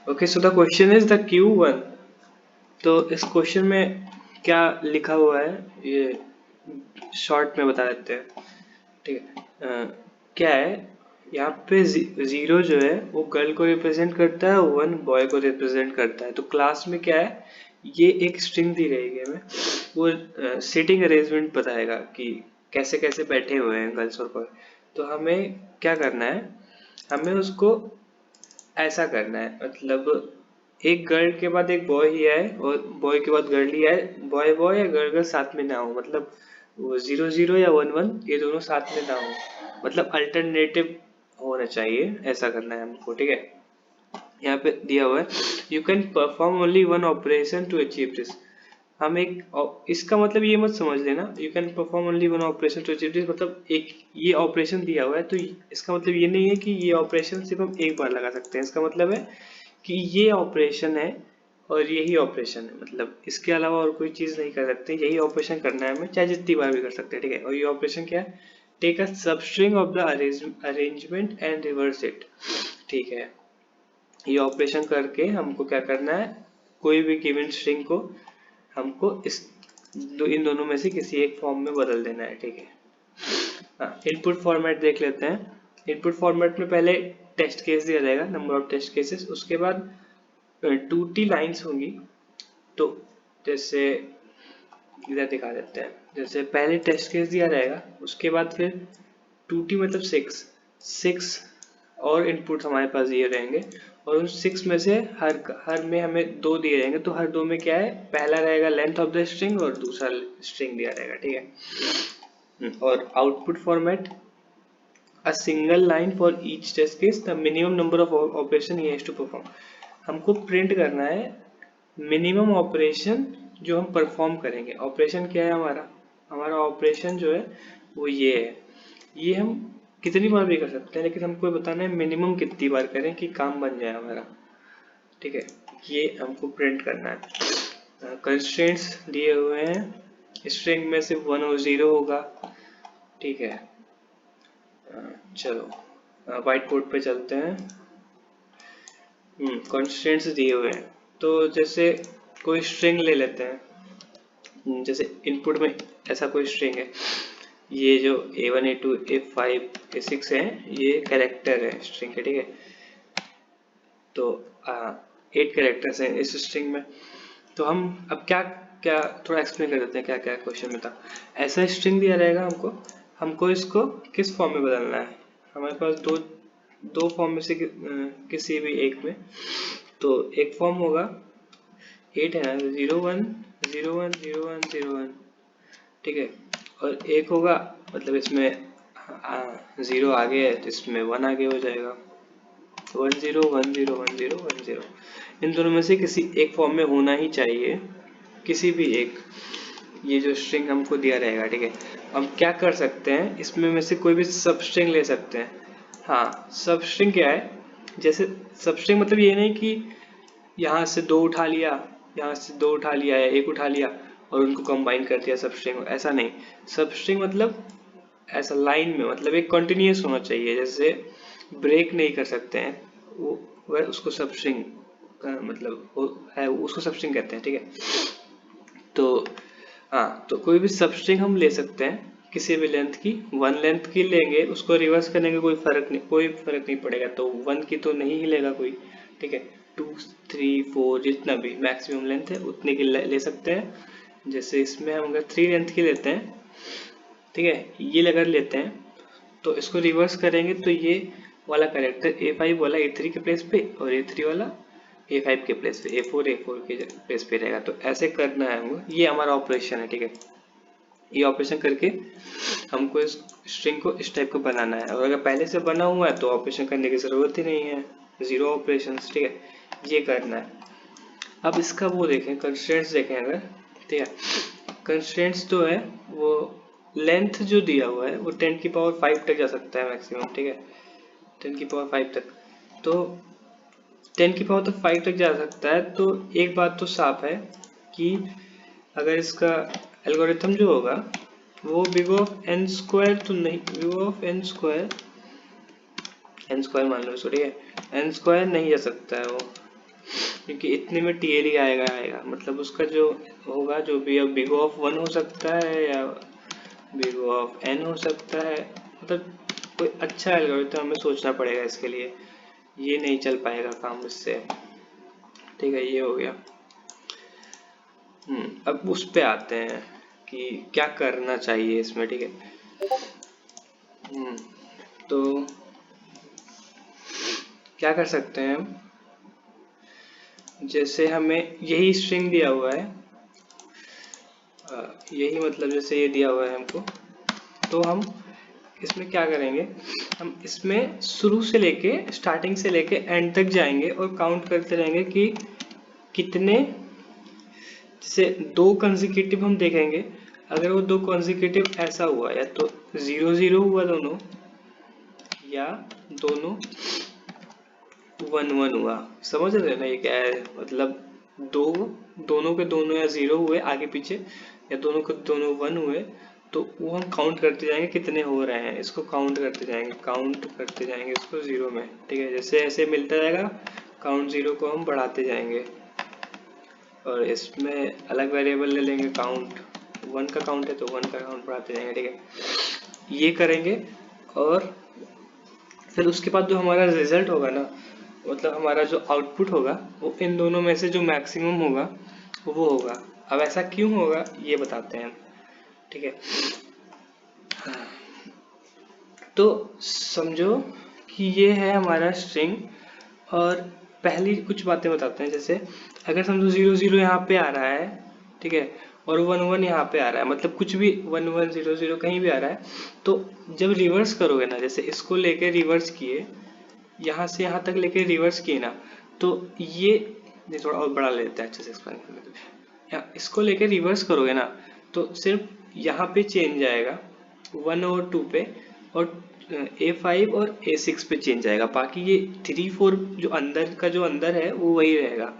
Okay, so the question is the Q1। तो इस question में क्या लिखा हुआ है ये शॉर्ट में बता देते हैं। ठीक है, क्या है यहाँ पे, जीरो जो है वो गर्ल को रिप्रेजेंट करता है, वन बॉय को रिप्रेजेंट करता है। तो क्लास में क्या है, ये एक स्ट्रिंग दी रहेगी हमें, वो सीटिंग अरेंजमेंट बताएगा कि कैसे कैसे बैठे हुए हैं गर्ल्स और बॉय। तो हमें क्या करना है, हमें उसको ऐसा करना है, मतलब एक गर्ल के बाद एक बॉय ही आए और बॉय के बाद गर्ल ही आए, बॉय बॉय या गर्ल गर्ल साथ में ना हो, मतलब वो 0 0 या 1 1 ये दोनों साथ में ना हो, मतलब अल्टरनेटिव होना चाहिए, ऐसा करना है हमको। ठीक है, यहाँ पे दिया हुआ है you can perform only one operation to achieve this. हम एक, इसका मतलब ये मत समझ लेना you can perform only one operation to achieve this, मतलब एक ये ऑपरेशन दिया हुआ है तो इसका मतलब ये नहीं है कि ये ऑपरेशन सिर्फ हम एक बार लगा सकते हैं। इसका मतलब है कि ये ऑपरेशन है और यही ऑपरेशन है, मतलब इसके अलावा और कोई चीज नहीं कर सकते, यही ऑपरेशन करना है हमें, चाहे जितनी बार भी कर सकते हैं। ठीक है, और ये ऑपरेशन क्या है, take a substring of the arrangement and reverse it. ठीक है, ये ऑपरेशन करके हमको क्या करना है, कोई भी गिवन स्ट्रिंग को हमको इन दोनों में से किसी एक फॉर्म में बदल देना है। ठीक है, इनपुट फॉर्मेट देख लेते हैं। इनपुट फॉर्मेट में पहले टेस्ट केस दिया जाएगा, नंबर ऑफ टेस्ट केसेस, उसके बाद 2T लाइन्स होंगी। तो जैसे इधर दिखा देते हैं, जैसे पहले टेस्ट केस दिया जाएगा, उसके बाद फिर 2T मतलब 6 और इनपुट हमारे पास दिए रहेंगे, और उन 6 में से हर में हमें 2 दिए रहेंगे। तो हर 2 में क्या है, पहला रहेगा लेंथ ऑफ द स्ट्रिंग और दूसरा स्ट्रिंग दिया रहेगा। ठीक है, और output format a single line for each test case the minimum number of operation he has to perform। हमको प्रिंट करना है मिनिमम ऑपरेशन जो हम परफॉर्म करेंगे। ऑपरेशन क्या है हमारा, हमारा ऑपरेशन जो है वो ये है, ये हम कितनी बार भी कर सकते हैं, लेकिन हमको बताना है मिनिमम कितनी बार करें कि काम बन जाए हमारा। ठीक है, ये हमको प्रिंट करना है। कंस्ट्रेंट्स दिए हुए हैं, स्ट्रिंग में सिर्फ 1 और 0 होगा। ठीक है, चलो व्हाइट बोर्ड पे चलते हैं। कंस्ट्रेंट्स दिए हुए हैं, तो जैसे कोई स्ट्रिंग ले लेते हैं। जैसे इनपुट में ऐसा कोई स्ट्रिंग है, ये जो A1 A2 A5 A6 है, ये कैरेक्टर है स्ट्रिंग के। ठीक है, तो 8 कैरेक्टर्स हैं इस स्ट्रिंग में। तो हम अब क्या क्या थोड़ा एक्सप्लेन कर देते हैं क्या क्या क्वेश्चन में था। ऐसा स्ट्रिंग दिया रहेगा हमको, हमको इसको किस फॉर्म में बदलना है। हमारे पास दो फॉर्म में से किसी भी एक में। तो एक फॉर्म होगा 8 है ना, 0 1 0 1 0 1 0 1। ठीक है, और एक होगा, मतलब इसमें 0 आगे है तो इसमें 1 आगे हो जाएगा, 1 0 1 0 1 0 1 0। इन दोनों में से किसी एक फॉर्म में होना ही चाहिए, किसी भी एक, ये जो स्ट्रिंग हमको दिया रहेगा। ठीक है, हम क्या कर सकते हैं, इसमें में से कोई भी सब स्ट्रिंग ले सकते हैं। हाँ, सब स्ट्रिंग क्या है, जैसे सब स्ट्रिंग मतलब ये नहीं कि यहाँ से 2 उठा लिया, यहाँ से 2 उठा लिया या 1 उठा लिया और उनको कंबाइन कर दिया सब स्ट्रिंग, ऐसा नहीं। सब स्ट्रिंग मतलब ऐसा लाइन में, मतलब एक कंटिन्यूस होना चाहिए, जैसे ब्रेक नहीं कर सकते हैं वो, वह उसको सब स्ट्रिंग मतलब वो है, उसको सब स्ट्रिंग कहते हैं। ठीक है, तो हाँ, तो कोई भी सब स्ट्रिंग हम ले सकते हैं किसी भी लेंथ की। 1 लेंथ की लेंगे, उसको रिवर्स करने का कोई फर्क नहीं पड़ेगा, तो 1 की तो नहीं ही लेगा कोई। ठीक है, 2 3 4 जितना भी मैक्सिमम लेंथ है उतने की ले सकते हैं। जैसे इसमें हम अगर 3 लेंथ की लेते हैं, ठीक है, ये अगर लेते हैं तो इसको रिवर्स करेंगे तो ये वाला कैरेक्टर A5 वाला A3 के प्लेस पे और A3 वाला A5 के प्लेस पे, A4 के प्लेस पे रहेगा। तो ऐसे करना है हमको, ये हमारा ऑपरेशन है। ठीक है, ये ऑपरेशन करके हमको इस स्ट्रिंग को इस टाइप का बनाना है, और अगर पहले से बना हुआ है तो ऑपरेशन करने की जरूरत ही नहीं है, 0 ऑपरेशन। ठीक है, ये करना है। अब इसका वो देखें, कंस्ट्रेंट्स देखें अगर। ठीक है, कंस्ट्रेंट्स जो है वो लेंथ जो दिया हुआ है वो 10 की पावर 5 तक जा सकता है मैक्सिमम। ठीक है, 10 की पावर 5 तक, तो 10 की पावर तो 5 तक जा सकता है। तो एक बात तो साफ है कि अगर इसका एल्गोरिथम जो होगा वो big of n स्क्वायर तो नहीं, big of n स्क्वायर मान लो इसको। ठीक है, n स्क्वायर नहीं जा सकता है वो, क्योंकि इतने में टीएल ही आएगा मतलब उसका जो होगा जो भी, अब बिग ऑफ 1 हो सकता है या बिग ऑफ n हो सकता है, मतलब कोई अच्छा एल्गोरिथम हमें सोचना पड़ेगा इसके लिए, ये नहीं चल पाएगा काम इससे। ठीक है, ये हो गया। अब उस पे आते हैं कि क्या करना चाहिए इसमें। ठीक है, तो क्या कर सकते हैं हम, जैसे हमें यही स्ट्रिंग दिया हुआ है, यही मतलब जैसे ये दिया हुआ है हमको, तो हम इसमें क्या करेंगे, हम इसमें शुरू से लेके स्टार्टिंग से लेके एंड तक जाएंगे और काउंट करते रहेंगे कि कितने, जैसे 2 कंसेक्यूटिव हम देखेंगे, अगर वो 2 कंसेक्यूटिव ऐसा हुआ या तो 0 0 हुआ दोनों, या दोनों 1 1 हुआ। समझ रहे हैं ना ये क्या है, मतलब दोनों के दोनों या 0 हुए आगे पीछे, या दोनों के दोनों 1 हुए, तो वो हम काउंट करते जाएंगे कितने हो रहे हैं, इसको काउंट करते जाएंगे इसको 0 में। ठीक है, जैसे ऐसे मिलता जाएगा काउंट 0 को हम बढ़ाते जाएंगे, और इसमें अलग वेरिएबल ले लेंगे, काउंट 1 का काउंट है तो 1 का काउंट बढ़ाते जाएंगे। ठीक है, ये करेंगे, और फिर उसके बाद जो हमारा रिजल्ट होगा ना, मतलब हमारा जो आउटपुट होगा वो इन दोनों में से जो मैक्सिमम होगा वो होगा। अब ऐसा क्यों होगा ये बताते हैं। ठीक है, तो समझो कि ये है हमारा स्ट्रिंग, और पहली कुछ बातें बताते हैं। जैसे अगर समझो 0 0 यहाँ पे आ रहा है, ठीक है, और 1 1 यहाँ पे आ रहा है, मतलब कुछ भी 1 1 0 0 कहीं भी आ रहा है, तो जब रिवर्स करोगे ना, जैसे इसको लेके रिवर्स किए, यहाँ से यहाँ तक लेके रिवर्स किए ना, तो ये थोड़ा और बड़ा लेते हैं अच्छे से एक्सप्लेन करने के लिए। इसको लेके रिवर्स करोगे ना, तो सिर्फ यहाँ पे चेंज आएगा 1 और 2 पे, और A5 और A6 पे चेंज आएगा, बाकी ये 3 4 जो अंदर है वो वही रहेगा।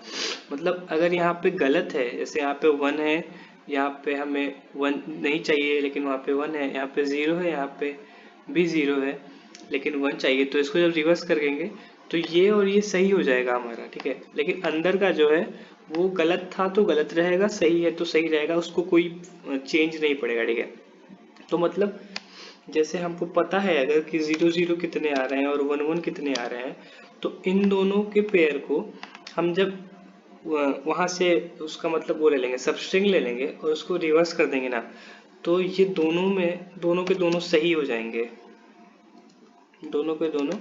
मतलब अगर यहाँ पे गलत है, जैसे यहाँ पे 1 है, यहाँ पे हमें 1 नहीं चाहिए लेकिन वहाँ पे 1 है, यहाँ पे 0 है, यहाँ पे भी 0 है लेकिन 1 चाहिए, तो इसको जब रिवर्स करेंगे तो ये और ये सही हो जाएगा हमारा। ठीक है, लेकिन अंदर का जो है वो गलत था तो गलत रहेगा, सही है तो सही रहेगा, उसको कोई चेंज नहीं पड़ेगा। ठीक है, तो मतलब जैसे हमको पता है अगर कि 0 0 कितने आ रहे हैं और 1 1 कितने आ रहे हैं, तो इन दोनों के पेयर को हम जब वहां से उसका मतलब वो ले लेंगे, सब स्ट्रिंग ले लेंगे और उसको रिवर्स कर देंगे ना, तो ये दोनों के दोनों सही हो जाएंगे, दोनों के दोनों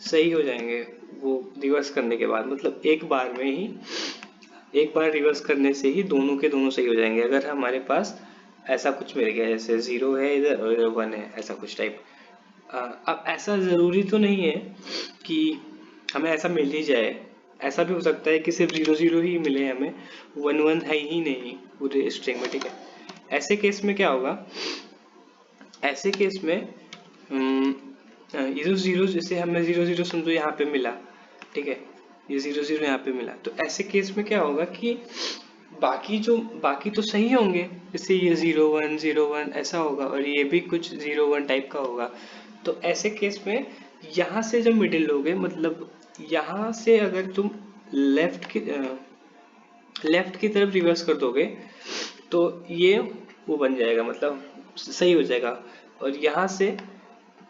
सही हो जाएंगे वो रिवर्स करने के बाद। मतलब एक बार रिवर्स करने से ही दोनों के दोनों सही हो जाएंगे, अगर हमारे पास ऐसा कुछ मिल गया, जैसे 0 है इधर और इधर 1 है, ऐसा कुछ टाइप। अब ऐसा ज़रूरी तो नहीं है कि हमें ऐसा मिल ही जाए, ऐसा भी हो सकता है कि सिर्फ 0 0 ही मिले हमें, 1 1 है ही नहीं पूरे स्ट्रिंग में। ठीक है, ऐसे केस में क्या होगा, ऐसे केस में ये जो 0 जैसे हमें 0 0 समझो यहाँ पे मिला, ठीक है, ये 0 0 यहाँ पे मिला, तो ऐसे केस में क्या होगा कि बाकी तो सही होंगे, जैसे ये 0 1 0 1 ऐसा होगा, और ये भी कुछ 0 1 टाइप का होगा। तो ऐसे केस में यहाँ से जब मिडिल लोगे, मतलब यहाँ से अगर तुम लेफ्ट की तरफ रिवर्स कर दोगे तो ये वो बन जाएगा, मतलब सही हो जाएगा, और यहाँ से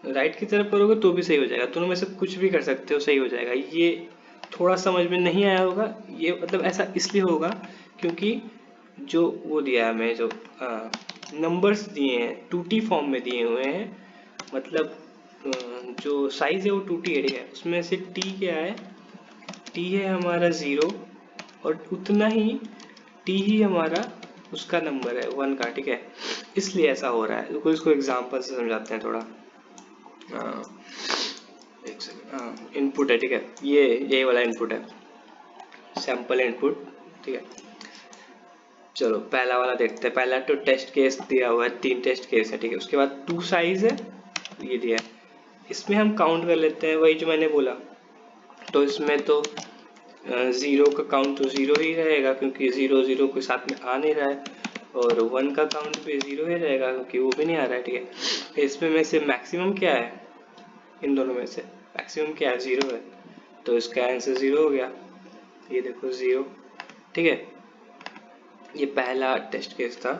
राइट की तरफ करोगे तो भी सही हो जाएगा, दोनों में से कुछ भी कर सकते हो, सही हो जाएगा। ये थोड़ा समझ में नहीं आया होगा, ये मतलब ऐसा इसलिए होगा क्योंकि जो वो दिया है हमें, जो नंबर्स दिए हैं 2T फॉर्म में दिए हुए हैं, मतलब जो साइज है वो 2T है, ठीक है, उसमें से T क्या है, T है हमारा 0, और उतना ही T ही हमारा उसका नंबर है 1 का। ठीक है, इसलिए ऐसा हो रहा है। तो इसको एग्जांपल से समझाते हैं थोड़ा। एक सेकंड, इनपुट है, ठीक है, ये वाला इनपुट है, सैंपल इनपुट। ठीक है, चलो पहला वाला देखते हैं। पहला तो टेस्ट केस दिया हुआ है, 3 टेस्ट केस है, ठीक है, उसके बाद 2 साइज है, ये दिया है, इसमें हम काउंट कर लेते हैं वही जो मैंने बोला। तो इसमें तो 0 का काउंट तो 0 ही रहेगा क्योंकि 0 0 के साथ में आ नहीं रहा है, और 1 का काउंट भी 0 ही रहेगा क्योंकि वो भी नहीं आ रहा है। ठीक है, इसमें में से मैक्सिमम क्या है, इन दोनों में से मैक्सिमम क्या है, 0 है, तो इसका आंसर 0 हो गया। ये देखो 0, ठीक है। ये पहला टेस्ट केस था,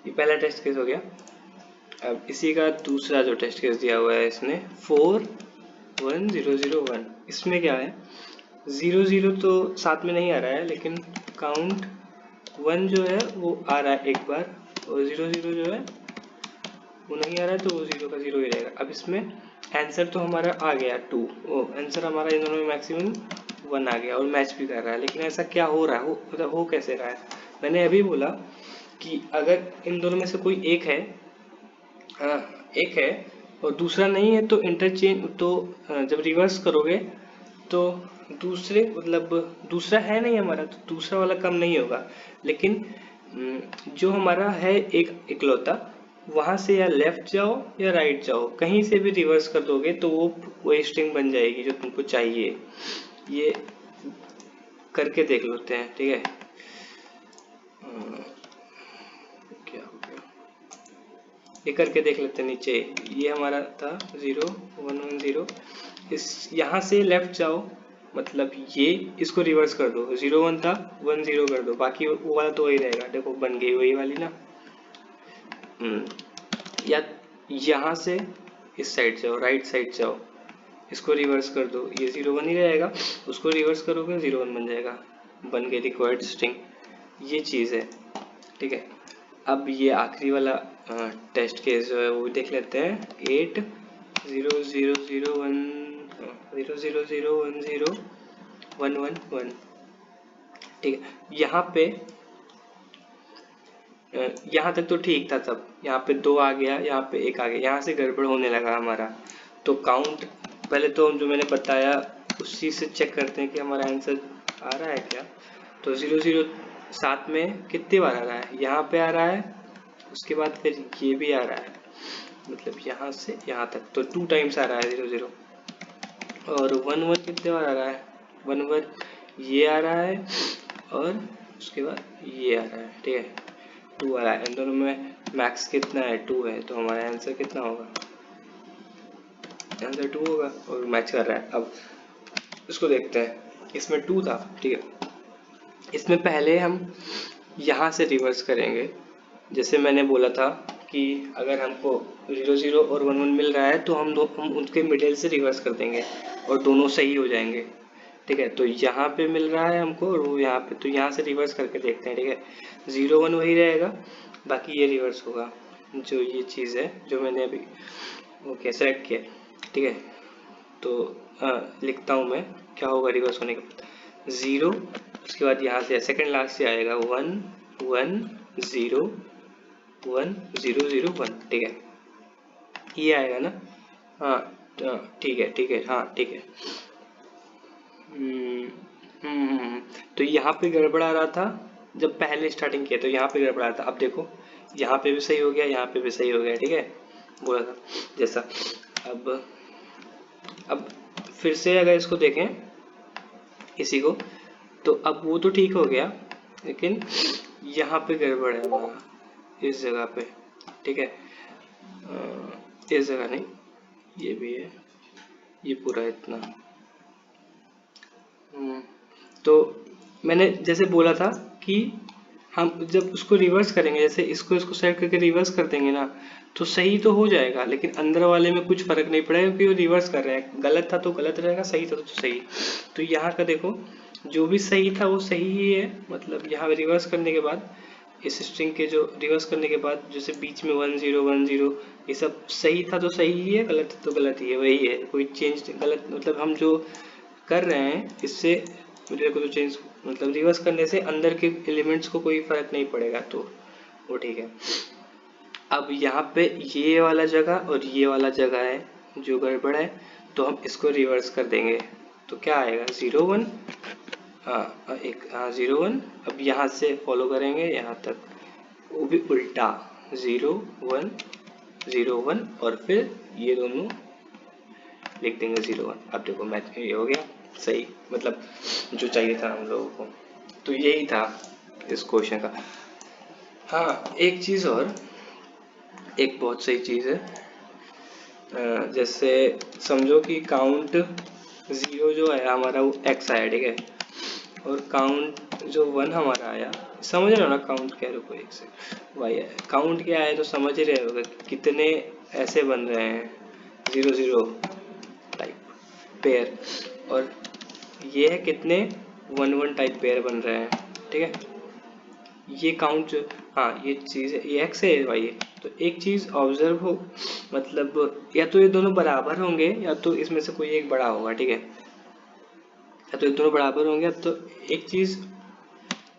ये पहला टेस्ट केस हो गया। अब इसी का दूसरा जो टेस्ट केस दिया हुआ है इसने 4 1 0 0 1, इसमें क्या है 0 0 तो साथ में नहीं आ रहा है, लेकिन काउंट 1 जो है वो आ रहा है एक बार, और 0 0 जो है वो नहीं आ रहा है, तो वो 0 का 0 ही रहेगा। अब इसमें आंसर तो हमारा आ गया 2, वो आंसर हमारा इन दोनों में मैक्सिमम 1 आ गया और मैच भी कर रहा है। लेकिन ऐसा क्या हो रहा है, वो मतलब हो कैसे रहा है? मैंने अभी बोला कि अगर इन दोनों में से कोई एक है, हाँ एक है और दूसरा नहीं है, तो इंटरचेंज तो जब रिवर्स करोगे तो दूसरे मतलब दूसरा है नहीं हमारा, तो दूसरा वाला कम नहीं होगा। लेकिन जो हमारा है एक इकलौता, वहां से या लेफ्ट जाओ या राइट जाओ, कहीं से भी रिवर्स कर दोगे तो वो स्ट्रिंग बन जाएगी जो तुमको चाहिए। ये करके देख लेते हैं, ठीक है। क्या हो गया, ये करके देख लेते हैं। नीचे ये हमारा था 0 1 1 0, इस यहाँ से लेफ्ट जाओ, मतलब ये इसको रिवर्स कर दो, 0 1 था 1 0 कर दो, बाकी वो वाला तो वही रहेगा। देखो बन गई वही वाली ना। या यहाँ से इस साइड जाओ, राइट साइड जाओ, इसको रिवर्स कर दो, ये 0 1 ही रहेगा, उसको रिवर्स करोगे 0 1 बन जाएगा, बन गई रिक्वायर्ड स्ट्रिंग। ये चीज़ है, ठीक है। अब ये आखिरी वाला टेस्ट केस जो है वो देख लेते हैं। 8 0 0 0 1 0 0 0 1 0 1 1 1, ठीक है। यहाँ पे यहाँ तक तो ठीक था, तब यहाँ पे 2 आ गया, यहाँ पे 1 आ गया, यहाँ से गड़बड़ होने लगा हमारा। तो काउंट पहले तो जो मैंने बताया उस चीज़ से चेक करते हैं कि हमारा आंसर आ रहा है क्या। तो 0 0 साथ में कितनी बार आ रहा है, यहाँ पे आ रहा है, उसके बाद फिर ये भी आ रहा है, मतलब यहाँ से यहाँ तक तो 2 टाइम्स आ रहा है 0 0। और 1 1 कितने बार आ रहा है, 1 1 ये आ रहा है और उसके बाद ये आ रहा है, ठीक है। 2 आ रहा है, इन दोनों में मैक्स कितना है, 2 है, तो हमारा आंसर कितना होगा, आंसर 2 होगा और मैच कर रहा है। अब इसको देखते हैं, इसमें 2 था, ठीक है। इसमें पहले हम यहाँ से रिवर्स करेंगे, जैसे मैंने बोला था कि अगर हमको 0 0 और 1 1 मिल रहा है तो हम उनके मिडिल से रिवर्स कर देंगे और दोनों सही हो जाएंगे, ठीक है। तो यहाँ पे मिल रहा है हमको और वो यहाँ पे, तो यहाँ से रिवर्स करके देखते हैं, ठीक है। 0 1 वही रहेगा, बाकी ये रिवर्स होगा, जो ये चीज़ है जो मैंने अभी ओके सेलेक्ट किया, ठीक है। तो लिखता हूँ मैं क्या होगा रिवर्स होने के बाद, 0, उसके बाद यहाँ से सेकंड लास्ट से आएगा 1 1 0 1 0 0 1, ठीक है। ये आएगा ना, हाँ ठीक है ठीक है, हाँ ठीक है। तो यहाँ पे गड़बड़ा रहा था जब पहले स्टार्टिंग किया, तो यहाँ पे गड़बड़ा रहा था। अब देखो यहाँ पे भी सही हो गया, यहाँ पे भी सही हो गया, ठीक है, बोला था जैसा। अब फिर से अगर इसको देखें इसी को, तो अब वो तो ठीक हो गया, लेकिन यहाँ पे गड़बड़ है हमारा इस जगह पे, ठीक है। इस जगह नहीं, ये भी है, ये पूरा इतना। तो मैंने जैसे बोला था कि हम जब उसको रिवर्स करेंगे, जैसे इसको सेलेक्ट करके रिवर्स कर देंगे ना, तो सही तो हो जाएगा, लेकिन अंदर वाले में कुछ फर्क नहीं पड़ेगा क्योंकि वो रिवर्स कर रहे हैं। गलत था तो गलत रहेगा, सही था तो सही। तो यहाँ का देखो जो भी सही था वो सही ही है, मतलब यहाँ रिवर्स करने के बाद इस स्ट्रिंग के जो रिवर्स करने के बाद जैसे बीच में 1 0 1 0 ये सब सही था तो सही ही है, गलत तो गलत ही है, वही है, कोई चेंज गलत मतलब हम जो कर रहे हैं इससे मेरे को तो चेंज मतलब रिवर्स करने से अंदर के एलिमेंट्स को कोई फर्क नहीं पड़ेगा, तो वो ठीक है। अब यहाँ पे ये वाला जगह और ये वाला जगह है जो गड़बड़ है, तो हम इसको रिवर्स कर देंगे, तो क्या आएगा 0 1, हाँ एक, हाँ 0 1। अब यहाँ से फॉलो करेंगे यहाँ तक, वो भी उल्टा 0 1 0 1 और फिर ये दोनों लिख देंगे 0 1। अब देखो मैच ये हो गया सही, मतलब जो चाहिए था हम लोगों को। तो यही था इस क्वेश्चन का। हाँ एक चीज़ और, एक बहुत सही चीज़ है, जैसे समझो कि काउंट 0 जो है हमारा वो x आया, ठीक है, और काउंट जो 1 हमारा आया, समझ रहे हो ना, काउंट क्या, रुको एक से y आया, काउंट क्या आया तो समझ ही रहे होगे कितने ऐसे बन रहे हैं 0 0 टाइप पेयर, और ये है कितने 1 1 टाइप पेयर बन रहे हैं, ठीक है। ये काउंट जो, हाँ ये चीज़ है, ये x है y है, तो एक चीज़ ऑब्जर्व हो, मतलब या तो ये दोनों बराबर होंगे या तो इसमें से कोई एक बड़ा होगा, ठीक है, या तो ये दोनों बराबर होंगे, तो एक चीज़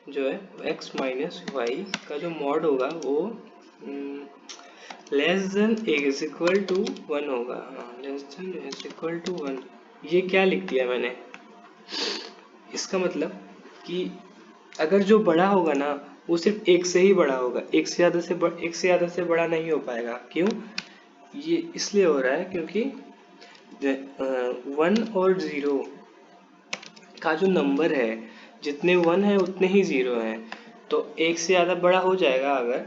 जो है x माइनस वाई का जो मॉड होगा वो less than is equal to 1 होगा, हाँ less than is equal to 1। ये क्या लिख दिया मैंने, इसका मतलब कि अगर जो बड़ा होगा ना वो सिर्फ एक से ही बड़ा होगा, एक से ज़्यादा से बड़ा नहीं हो पाएगा। क्यों? ये इसलिए हो रहा है क्योंकि 1 और 0 का जो नंबर है, जितने 1 है उतने ही 0 हैं, तो एक से ज़्यादा बड़ा हो जाएगा अगर,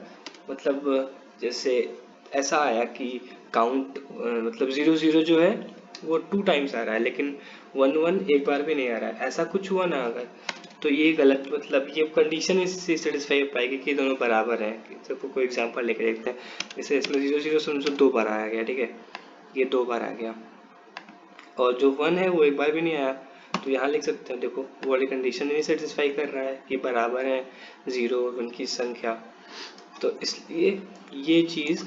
मतलब जैसे ऐसा आया कि काउंट मतलब 0 0 जो है वो 2 टाइम्स आ रहा है, लेकिन 1 1 एक बार भी नहीं आ रहा है, ऐसा कुछ हुआ ना अगर, तो ये गलत, मतलब ये कंडीशन इससे सेटिस्फाई हो पाएगी कि दोनों बराबर हैं। तो कोई एग्जांपल लेके देखते हैं, जैसे इसमें 0 0 समझो 2 बार आया गया, ठीक है, ये 2 बार आ गया, और जो 1 है वो एक बार भी नहीं आया, तो यहाँ लिख सकते हैं, देखो वो वाली कंडीशन नहीं सेटिस्फाई कर रहा है कि बराबर है 0 और 1 की संख्या, तो इसलिए ये चीज़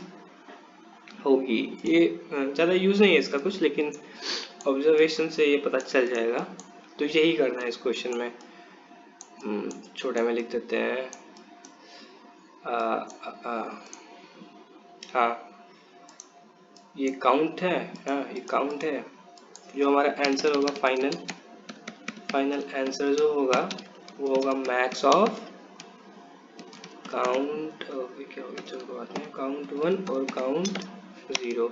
होगी। ये ज़्यादा यूज़ नहीं है इसका कुछ, लेकिन ऑब्जर्वेशन से ये पता चल जाएगा, तो यही करना है इस क्वेश्चन में। छोटा में लिख देते हैं हाँ ये काउंट है, हाँ ये काउंट है, जो हमारा आंसर होगा फाइनल आंसर जो होगा वो होगा मैक्स ऑफ काउंट, क्या होगा चलो बात में, काउंट 1 और काउंट 0,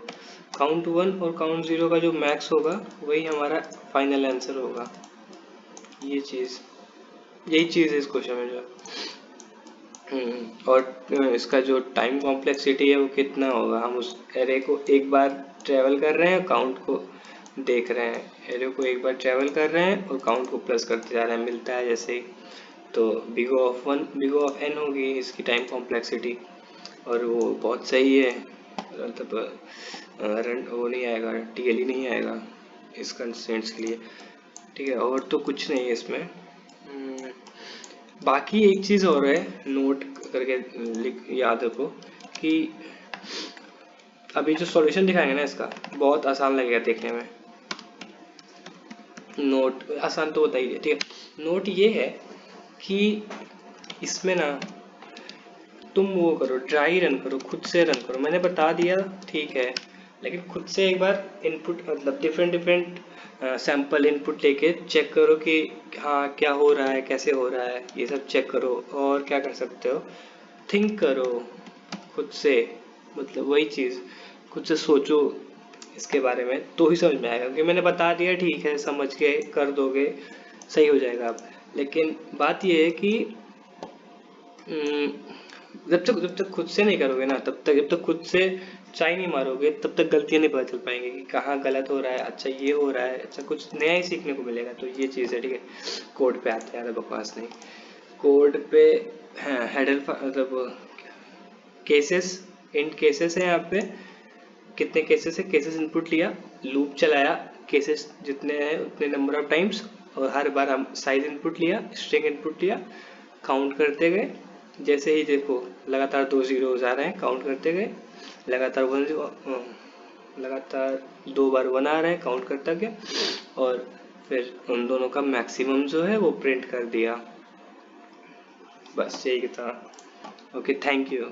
काउंट 1 और काउंट 0 का जो मैक्स होगा वही हमारा फाइनल आंसर होगा। ये चीज़, यही चीज़ है इस क्वेश्चन में जो, और इसका जो टाइम कॉम्प्लेक्सिटी है वो कितना होगा, हम उस एरे को एक बार ट्रेवल कर रहे हैं, काउंट को देख रहे हैं, एरे को एक बार ट्रेवल कर रहे हैं और काउंट को प्लस करते जा रहे हैं, मिलता है जैसे ही, तो बिग ऑफ एन होगी इसकी टाइम कॉम्प्लेक्सिटी, और वो बहुत सही है, मतलब रन वो नहीं आएगा, टीएलई नहीं आएगा इस कंस्ट्रेंट्स के लिए, ठीक है, और तो कुछ नहीं है इसमें। बाकी एक चीज़ और है, नोट करके याद रखो कि अभी जो सॉल्यूशन दिखाएंगे ना इसका बहुत आसान लगेगा देखने में, नोट आसान तो होता ही है, ठीक है, नोट ये है कि इसमें ना तुम वो करो, ड्राई रन करो, खुद से रन करो, मैंने बता दिया ठीक है, लेकिन खुद से एक बार इनपुट मतलब डिफरेंट सैंपल इनपुट लेके चेक करो कि हाँ क्या हो रहा है, कैसे हो रहा है, ये सब चेक करो, और क्या कर सकते हो, थिंक करो खुद से, मतलब वही चीज़ खुद से सोचो इसके बारे में, तो ही समझ में आएगा, क्योंकि मैंने बता दिया ठीक है, समझ के कर दोगे सही हो जाएगा अब, लेकिन बात ये है कि जब तक खुद से नहीं करोगे ना, जब तक खुद से ट्राई नहीं मारोगे तब तक गलतियां नहीं पता चल पाएंगी कि कहाँ गलत हो रहा है, अच्छा ये हो रहा है, अच्छा कुछ नया ही सीखने को मिलेगा, तो ये चीज़ है, ठीक है। कोड पे आते हैं, ज़्यादा बकवास नहीं, कोड पे हाँ हेडर मतलब केसेस, इंट केसेस है यहाँ पे, कितने केसेस है, केसेस इनपुट लिया, लूप चलाया, केसेस जितने हैं उतने नंबर ऑफ टाइम्स, और हर बार हम साइज इनपुट लिया, स्ट्रिंग इनपुट लिया, काउंट करते गए, जैसे ही देखो लगातार 2 zeros आ रहे हैं, काउंट करते गए, लगातार 2 बार 1 आ रहे हैं, काउंट करता गया, और फिर उन दोनों का मैक्सिमम जो है वो प्रिंट कर दिया, बस यही था। Okay, thank you.